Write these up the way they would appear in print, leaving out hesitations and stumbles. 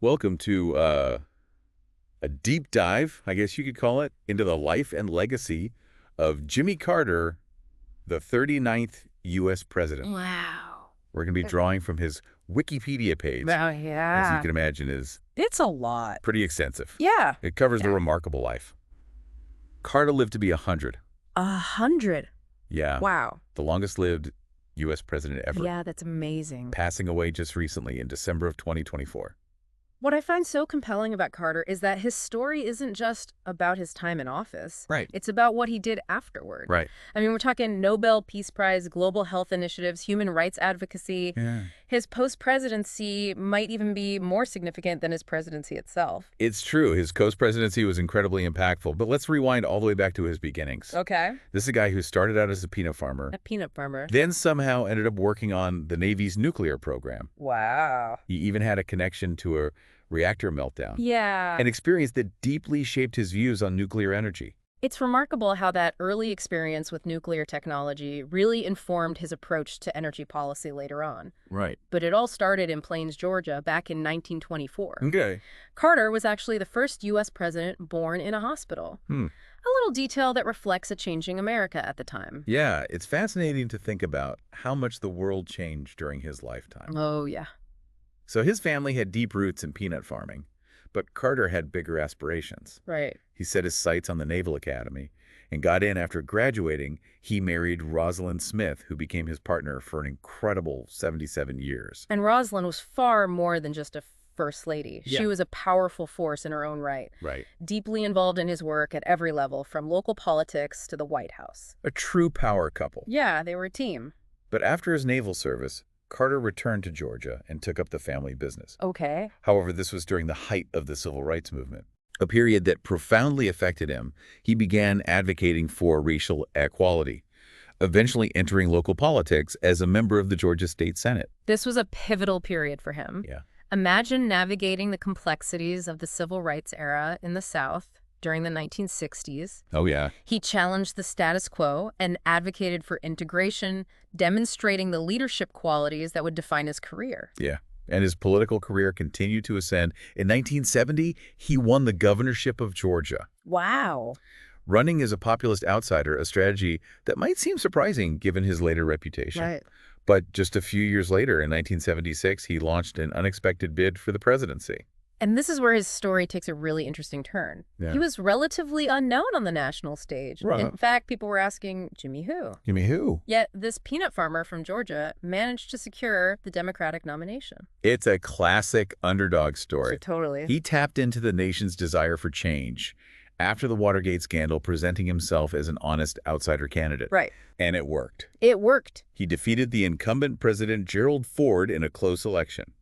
Welcome to a deep dive, I guess you could call it, into the life and legacy of Jimmy Carter, the 39th U.S. president. Wow. We're going to be drawing from his Wikipedia page, Oh, as you yeah. can imagine is It's a lot. pretty extensive. Yeah. It covers a Yeah. remarkable life. Carter lived to be 100. 100. Yeah, Wow. the longest lived U.S. president ever, Yeah, that's amazing. passing away just recently in December of 2024. What I find so compelling about Carter is that his story isn't just about his time in office. Right. It's about what he did afterward. Right. I mean, we're talking Nobel Peace Prize, global health initiatives, human rights advocacy. Yeah. His post-presidency might even be more significant than his presidency itself. It's true. His post-presidency was incredibly impactful, but let's rewind all the way back to his beginnings. Okay. This is a guy who started out as a peanut farmer, A peanut farmer. then somehow ended up working on the Navy's nuclear program. Wow. He even had a connection to a reactor meltdown, Yeah. an experience that deeply shaped his views on nuclear energy. It's remarkable how that early experience with nuclear technology really informed his approach to energy policy later on. Right. But it all started in Plains, Georgia, back in 1924. Okay. Carter was actually the first U.S. president born in a hospital. A little detail that reflects a changing America at the time. Yeah, it's fascinating to think about how much the world changed during his lifetime. Oh, yeah. So his family had deep roots in peanut farming, but Carter had bigger aspirations. Right. He set his sights on the Naval Academy and got in after graduating. He married Rosalind Smith, who became his partner for an incredible 77 years. And Rosalind was far more than just a first lady. Yeah. She was a powerful force in her own right, Right. deeply involved in his work at every level, from local politics to the White House. A true power couple. Yeah, they were a team. But after his naval service, Carter returned to Georgia and took up the family business. Okay. However, this was during the height of the civil rights movement, a period that profoundly affected him. He began advocating for racial equality, eventually entering local politics as a member of the Georgia State Senate. This was a pivotal period for him. Yeah. Imagine navigating the complexities of the civil rights era in the South during the 1960s. Oh, yeah. He challenged the status quo and advocated for integration, demonstrating the leadership qualities that would define his career. Yeah. And his political career continued to ascend. In 1970, he won the governorship of Georgia, Wow. running as a populist outsider, a strategy that might seem surprising given his later reputation. Right. But just a few years later, in 1976, he launched an unexpected bid for the presidency. And this is where his story takes a really interesting turn. Yeah. He was relatively unknown on the national stage. Right. In fact, people were asking, Jimmy who? Jimmy who? Yet this peanut farmer from Georgia managed to secure the Democratic nomination. It's a classic underdog story. Totally. He tapped into the nation's desire for change after the Watergate scandal, presenting himself as an honest outsider candidate. Right. And it worked. It worked. He defeated the incumbent President Gerald Ford in a close election.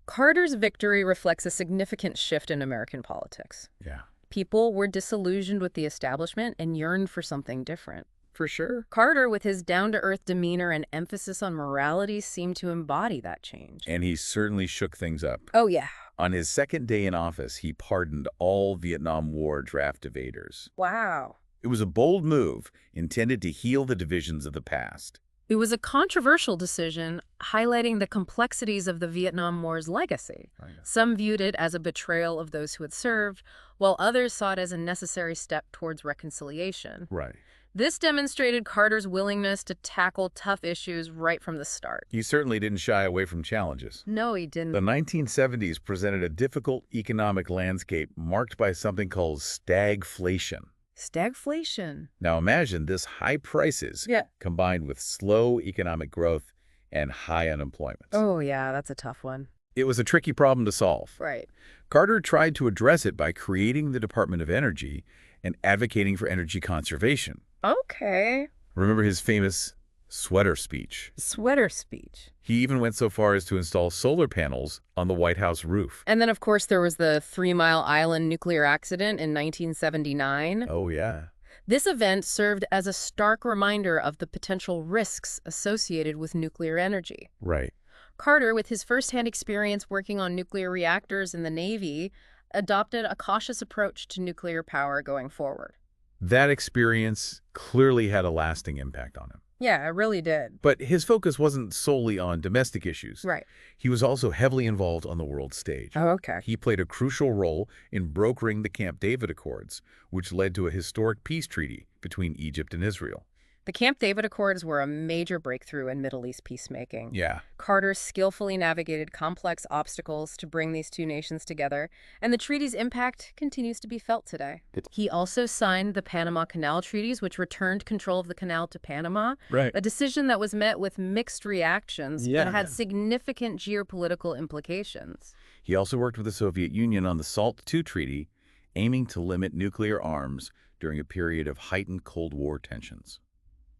Carter's victory reflects a significant shift in American politics. Yeah. People were disillusioned with the establishment and yearned for something different. For sure. Carter, with his down-to-earth demeanor and emphasis on morality, seemed to embody that change. And he certainly shook things up. Oh, yeah. On his second day in office, he pardoned all Vietnam War draft evaders. Wow. It was a bold move intended to heal the divisions of the past. It was a controversial decision, highlighting the complexities of the Vietnam War's legacy. Some viewed it as a betrayal of those who had served, while others saw it as a necessary step towards reconciliation. Right. This demonstrated Carter's willingness to tackle tough issues right from the start. He certainly didn't shy away from challenges. No, he didn't. The 1970s presented a difficult economic landscape marked by something called stagflation. Stagflation. Now imagine this: high prices combined with slow economic growth and high unemployment. Oh, yeah, that's a tough one. It was a tricky problem to solve. Right. Carter tried to address it by creating the Department of Energy and advocating for energy conservation. Okay. Remember his famous sweater speech? Sweater speech. He even went so far as to install solar panels on the White House roof. And then, of course, there was the 3 Mile Island nuclear accident in 1979. Oh, yeah. This event served as a stark reminder of the potential risks associated with nuclear energy. Right. Carter, with his firsthand experience working on nuclear reactors in the Navy, adopted a cautious approach to nuclear power going forward. That experience clearly had a lasting impact on him. Yeah, it really did. But his focus wasn't solely on domestic issues. Right. He was also heavily involved on the world stage. Oh, okay. He played a crucial role in brokering the Camp David Accords, which led to a historic peace treaty between Egypt and Israel. The Camp David Accords were a major breakthrough in Middle East peacemaking. Yeah. Carter skillfully navigated complex obstacles to bring these two nations together, and the treaty's impact continues to be felt today. He also signed the Panama Canal Treaties, which returned control of the canal to Panama, Right. a decision that was met with mixed reactions Yeah. but had significant geopolitical implications. He also worked with the Soviet Union on the SALT II treaty, aiming to limit nuclear arms during a period of heightened Cold War tensions.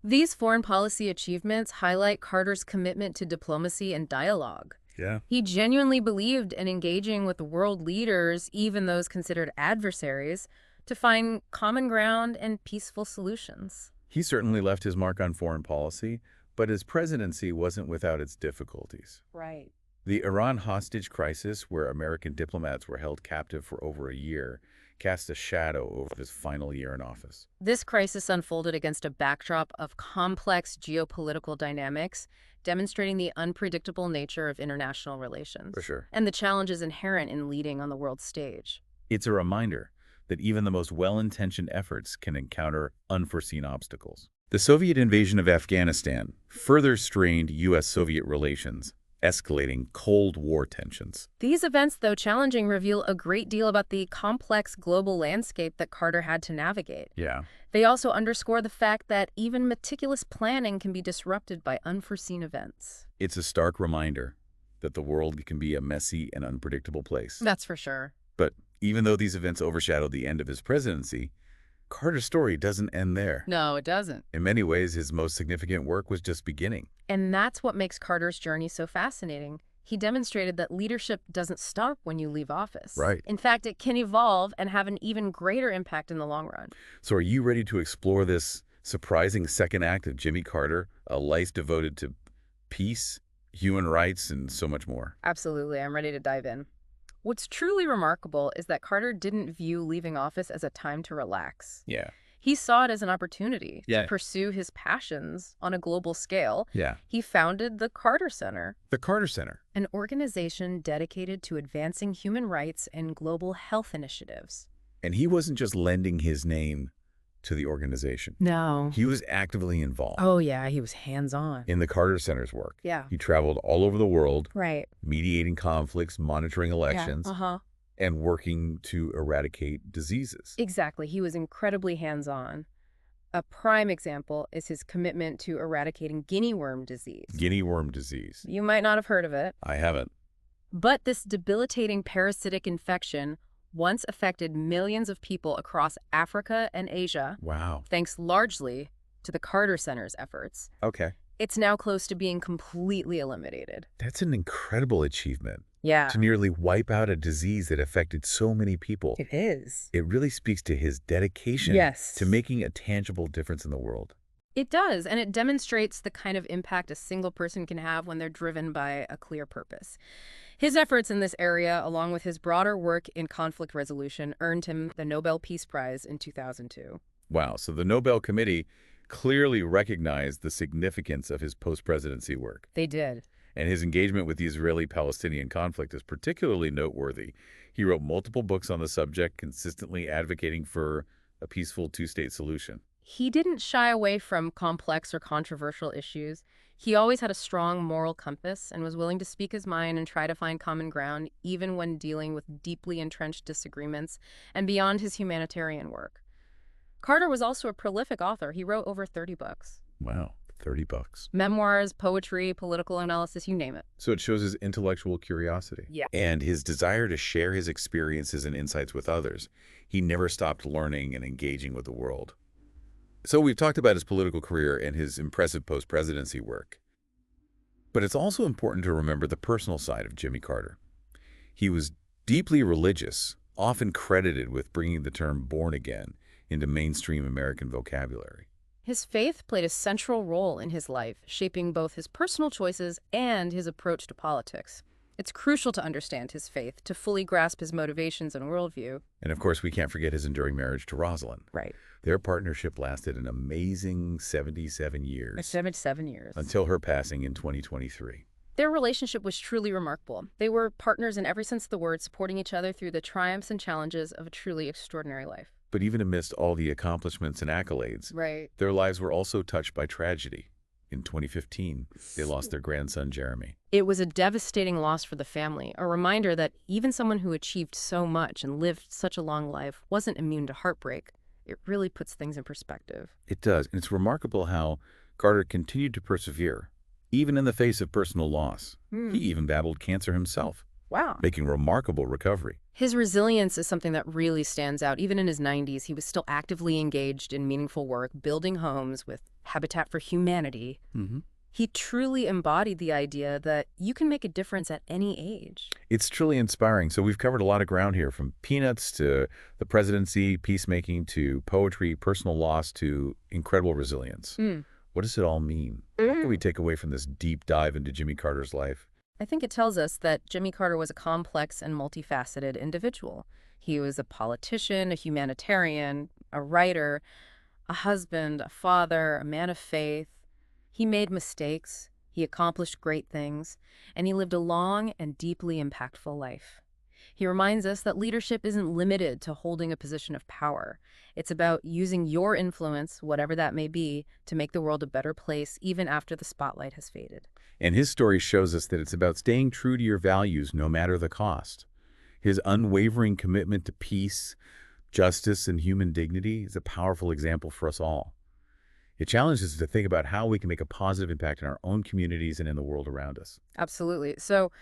These foreign policy achievements highlight Carter's commitment to diplomacy and dialogue. Yeah. He genuinely believed in engaging with world leaders, even those considered adversaries, to find common ground and peaceful solutions. He certainly left his mark on foreign policy, but his presidency wasn't without its difficulties. Right. The Iran hostage crisis, where American diplomats were held captive for over a year, cast a shadow over his final year in office. This crisis unfolded against a backdrop of complex geopolitical dynamics, demonstrating the unpredictable nature of international relations. For sure. And the challenges inherent in leading on the world stage. It's a reminder that even the most well-intentioned efforts can encounter unforeseen obstacles. The Soviet invasion of Afghanistan further strained U.S.-Soviet relations, escalating Cold War tensions. These events, though challenging, reveal a great deal about the complex global landscape that Carter had to navigate. Yeah. They also underscore the fact that even meticulous planning can be disrupted by unforeseen events. It's a stark reminder that the world can be a messy and unpredictable place. That's for sure. But even though these events overshadowed the end of his presidency, Carter's story doesn't end there. No, it doesn't. In many ways, his most significant work was just beginning. And that's what makes Carter's journey so fascinating. He demonstrated that leadership doesn't stop when you leave office. Right. In fact, it can evolve and have an even greater impact in the long run. So are you ready to explore this surprising second act of Jimmy Carter, a life devoted to peace, human rights, and so much more? Absolutely. I'm ready to dive in. What's truly remarkable is that Carter didn't view leaving office as a time to relax. Yeah. He saw it as an opportunity Yeah. to pursue his passions on a global scale. Yeah. He founded the Carter Center, The Carter Center. an organization dedicated to advancing human rights and global health initiatives. And he wasn't just lending his name to the organization. No. He was actively involved Oh, yeah, he was hands-on. in the Carter Center's work. Yeah. He traveled all over the world, Right. mediating conflicts, monitoring elections, Yeah. Uh-huh. and working to eradicate diseases. Exactly. He was incredibly hands-on. A prime example is his commitment to eradicating guinea worm disease. Guinea worm disease. You might not have heard of it, I haven't. but this debilitating parasitic infection once affected millions of people across Africa and Asia, Wow. thanks largely to the Carter Center's efforts. Okay. It's now close to being completely eliminated. That's an incredible achievement. Yeah, To nearly wipe out a disease that affected so many people. it is. It really speaks to his dedication Yes. to making a tangible difference in the world. It does, and it demonstrates the kind of impact a single person can have when they're driven by a clear purpose. His efforts in this area, along with his broader work in conflict resolution, earned him the Nobel Peace Prize in 2002. Wow. So the Nobel Committee clearly recognized the significance of his post-presidency work. They did. And his engagement with the Israeli-Palestinian conflict is particularly noteworthy. He wrote multiple books on the subject, consistently advocating for a peaceful two-state solution. He didn't shy away from complex or controversial issues. He always had a strong moral compass and was willing to speak his mind and try to find common ground, even when dealing with deeply entrenched disagreements and beyond his humanitarian work. Carter was also a prolific author. He wrote over 30 books. Wow. 30 bucks. Memoirs, poetry, political analysis, you name it. So it shows his intellectual curiosity. Yeah. And his desire to share his experiences and insights with others. He never stopped learning and engaging with the world. So we've talked about his political career and his impressive post-presidency work. But it's also important to remember the personal side of Jimmy Carter. He was deeply religious, often credited with bringing the term born again into mainstream American vocabulary. His faith played a central role in his life, shaping both his personal choices and his approach to politics. It's crucial to understand his faith, to fully grasp his motivations and worldview. And of course, we can't forget his enduring marriage to Rosalind. Right. Their partnership lasted an amazing 77 years 77 years. until her passing in 2023. Their relationship was truly remarkable. They were partners in every sense of the word, supporting each other through the triumphs and challenges of a truly extraordinary life. But even amidst all the accomplishments and accolades, Right. their lives were also touched by tragedy. In 2015, they lost their grandson, Jeremy. It was a devastating loss for the family, a reminder that even someone who achieved so much and lived such a long life wasn't immune to heartbreak. It really puts things in perspective. It does, and it's remarkable how Carter continued to persevere, even in the face of personal loss. He even battled cancer himself, Wow. making remarkable recovery. His resilience is something that really stands out. Even in his 90s, he was still actively engaged in meaningful work, building homes with Habitat for Humanity. He truly embodied the idea that you can make a difference at any age. It's truly inspiring. So we've covered a lot of ground here, from peanuts to the presidency, peacemaking, to poetry, personal loss, to incredible resilience. What does it all mean? What can we take away from this deep dive into Jimmy Carter's life? I think it tells us that Jimmy Carter was a complex and multifaceted individual. He was a politician, a humanitarian, a writer, a husband, a father, a man of faith. He made mistakes, he accomplished great things, and he lived a long and deeply impactful life. He reminds us that leadership isn't limited to holding a position of power. It's about using your influence, whatever that may be, to make the world a better place even after the spotlight has faded. And his story shows us that it's about staying true to your values no matter the cost. His unwavering commitment to peace, justice, and human dignity is a powerful example for us all. It challenges us to think about how we can make a positive impact in our own communities and in the world around us. Absolutely. So,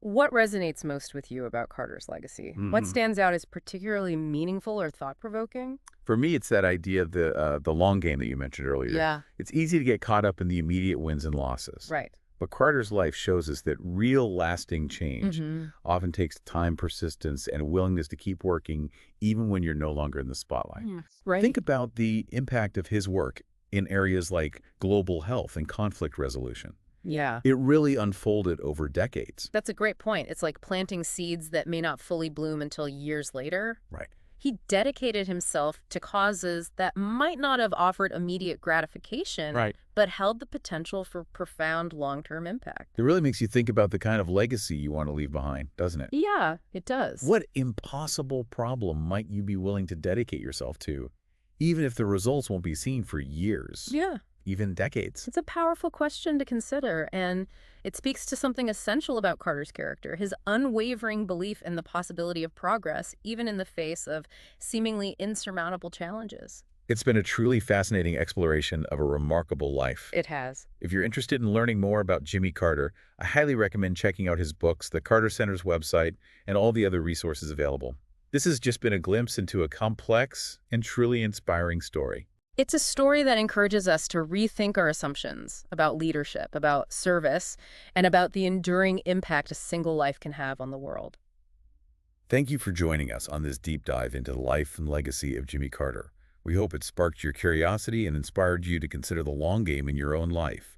what resonates most with you about Carter's legacy? What stands out as particularly meaningful or thought-provoking? For me, it's that idea of the long game that you mentioned earlier. Yeah. It's easy to get caught up in the immediate wins and losses. Right. But Carter's life shows us that real lasting change often takes time, persistence, and a willingness to keep working even when you're no longer in the spotlight. Right. Think about the impact of his work in areas like global health and conflict resolution. Yeah. It really unfolded over decades. That's a great point. It's like planting seeds that may not fully bloom until years later. Right. He dedicated himself to causes that might not have offered immediate gratification, but held the potential for profound long-term impact. It really makes you think about the kind of legacy you want to leave behind, doesn't it? Yeah, it does. What impossible problem might you be willing to dedicate yourself to, even if the results won't be seen for years? Yeah. Even decades. It's a powerful question to consider, and it speaks to something essential about Carter's character, his unwavering belief in the possibility of progress, even in the face of seemingly insurmountable challenges. It's been a truly fascinating exploration of a remarkable life. It has. If you're interested in learning more about Jimmy Carter, I highly recommend checking out his books, the Carter Center's website, and all the other resources available. This has just been a glimpse into a complex and truly inspiring story. It's a story that encourages us to rethink our assumptions about leadership, about service, and about the enduring impact a single life can have on the world. Thank you for joining us on this deep dive into the life and legacy of Jimmy Carter. We hope it sparked your curiosity and inspired you to consider the long game in your own life.